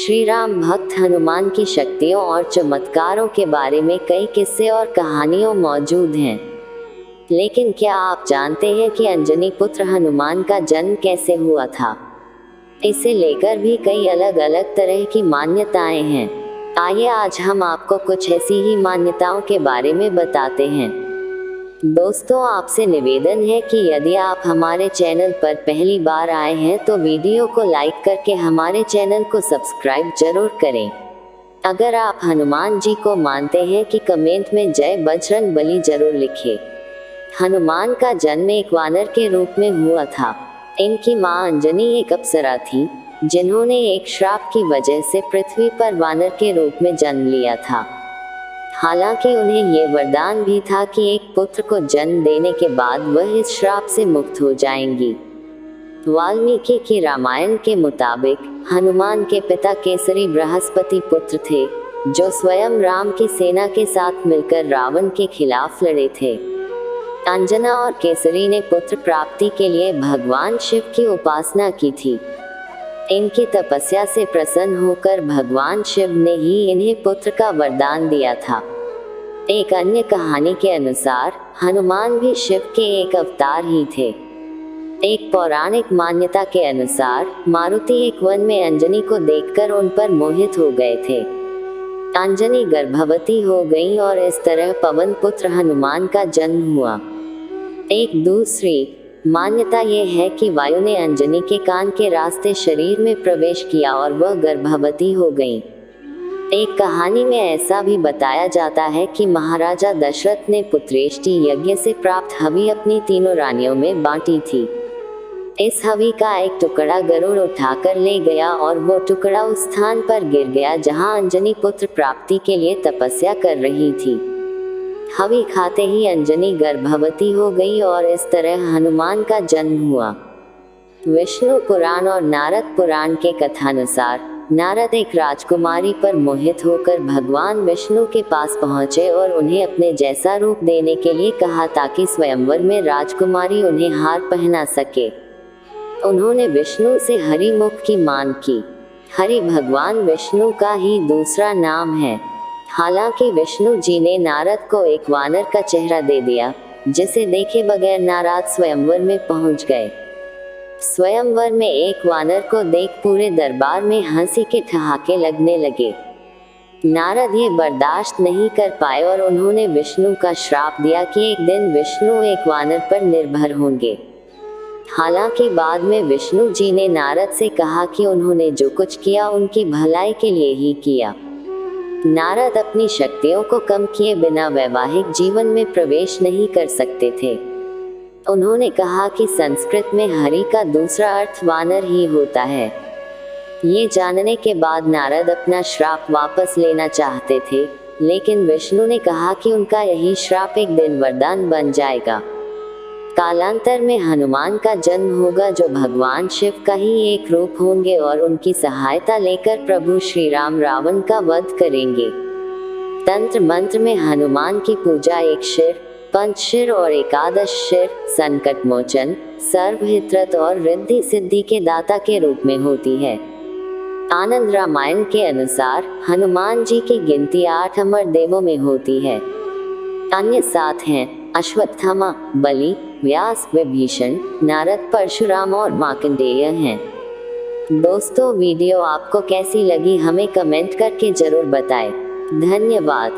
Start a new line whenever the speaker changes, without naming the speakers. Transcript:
श्री राम भक्त हनुमान की शक्तियों और चमत्कारों के बारे में कई किस्से और कहानियां मौजूद हैं। लेकिन क्या आप जानते हैं कि अंजनी पुत्र हनुमान का जन्म कैसे हुआ था? इसे लेकर भी कई अलग अलग तरह की मान्यताएं हैं। आइए आज हम आपको कुछ ऐसी ही मान्यताओं के बारे में बताते हैं। दोस्तों, आपसे निवेदन है कि यदि आप हमारे चैनल पर पहली बार आए हैं तो वीडियो को लाइक करके हमारे चैनल को सब्सक्राइब जरूर करें। अगर आप हनुमान जी को मानते हैं कि कमेंट में जय बजरंगबली जरूर लिखें। हनुमान का जन्म एक वानर के रूप में हुआ था। इनकी मां अंजनी एक अप्सरा थी, जिन्होंने एक श्राप की वजह से पृथ्वी पर वानर के रूप में जन्म लिया था। हालांकि उन्हें ये वरदान भी था कि एक पुत्र को जन्म देने के बाद वह इस श्राप से मुक्त हो जाएंगी। वाल्मीकि की रामायण के मुताबिक हनुमान के पिता केसरी बृहस्पति पुत्र थे, जो स्वयं राम की सेना के साथ मिलकर रावण के खिलाफ लड़े थे। अंजना और केसरी ने पुत्र प्राप्ति के लिए भगवान शिव की उपासना की थी। इनकी तपस्या से प्रसन्न होकर भगवान शिव ने ही इन्हें पुत्र का वरदान दिया था। एक अन्य कहानी के अनुसार हनुमान भी शिव के एक अवतार ही थे। एक पौराणिक मान्यता के अनुसार मारुति एक वन में अंजनी को देखकर उन पर मोहित हो गए थे। अंजनी गर्भवती हो गई और इस तरह पवन पुत्र हनुमान का जन्म हुआ। एक दूसरी मान्यता यह है कि वायु ने अंजनी के कान के रास्ते शरीर में प्रवेश किया और वह गर्भवती हो गई। एक कहानी में ऐसा भी बताया जाता है कि महाराजा दशरथ ने पुत्रेष्टि यज्ञ से प्राप्त हवि अपनी तीनों रानियों में बांटी थी। इस हवि का एक टुकड़ा गरुड़ उठाकर ले गया और वो टुकड़ा उस स्थान पर गिर गया जहां अंजनी पुत्र प्राप्ति के लिए तपस्या कर रही थी। हवि खाते ही अंजनी गर्भवती हो गई और इस तरह हनुमान का जन्म हुआ। विष्णु पुराण और नारद पुराण के कथानुसार नारद एक राजकुमारी पर मोहित होकर भगवान विष्णु के पास पहुंचे और उन्हें अपने जैसा रूप देने के लिए कहा ताकि स्वयंवर में राजकुमारी उन्हें हार पहना सके। उन्होंने विष्णु से हरि मुख की मांग की। हरि भगवान विष्णु का ही दूसरा नाम है। हालांकि विष्णु जी ने नारद को एक वानर का चेहरा दे दिया, जिसे देखे बगैर नारद स्वयंवर में पहुंच गए। स्वयंवर में एक वानर को देख पूरे दरबार में हंसी के ठहाके लगने लगे। नारद ये बर्दाश्त नहीं कर पाए और उन्होंने विष्णु का श्राप दिया कि एक दिन विष्णु एक वानर पर निर्भर होंगे। हालांकि बाद में विष्णु जी ने नारद से कहा कि उन्होंने जो कुछ किया उनकी भलाई के लिए ही किया। नारद अपनी शक्तियों को कम किए बिना वैवाहिक जीवन में प्रवेश नहीं कर सकते थे। उन्होंने कहा कि संस्कृत में हरि का दूसरा अर्थ वानर ही होता है। ये जानने के बाद नारद अपना श्राप वापस लेना चाहते थे, लेकिन विष्णु ने कहा कि उनका यही श्राप एक दिन वरदान बन जाएगा। कालांतर में हनुमान का जन्म होगा, जो भगवान शिव का ही एक रूप होंगे और उनकी सहायता लेकर प्रभु श्री राम रावण का वध करेंगे। तंत्र मंत्र में हनुमान की पूजा एक शिर, पंचशिर और एकादश शिर, संकट मोचन, सर्वहित्रत और रिद्धि सिद्धि के दाता के रूप में होती है। आनंद रामायण के अनुसार हनुमान जी की गिनती 8 अमर देवों में होती है। अन्य 7 हैं अश्वत्थामा, बलि, व्यास, विभीषण, नारद, परशुराम और मार्कंडेय हैं। दोस्तों, वीडियो आपको कैसी लगी हमें कमेंट करके जरूर बताएं। धन्यवाद।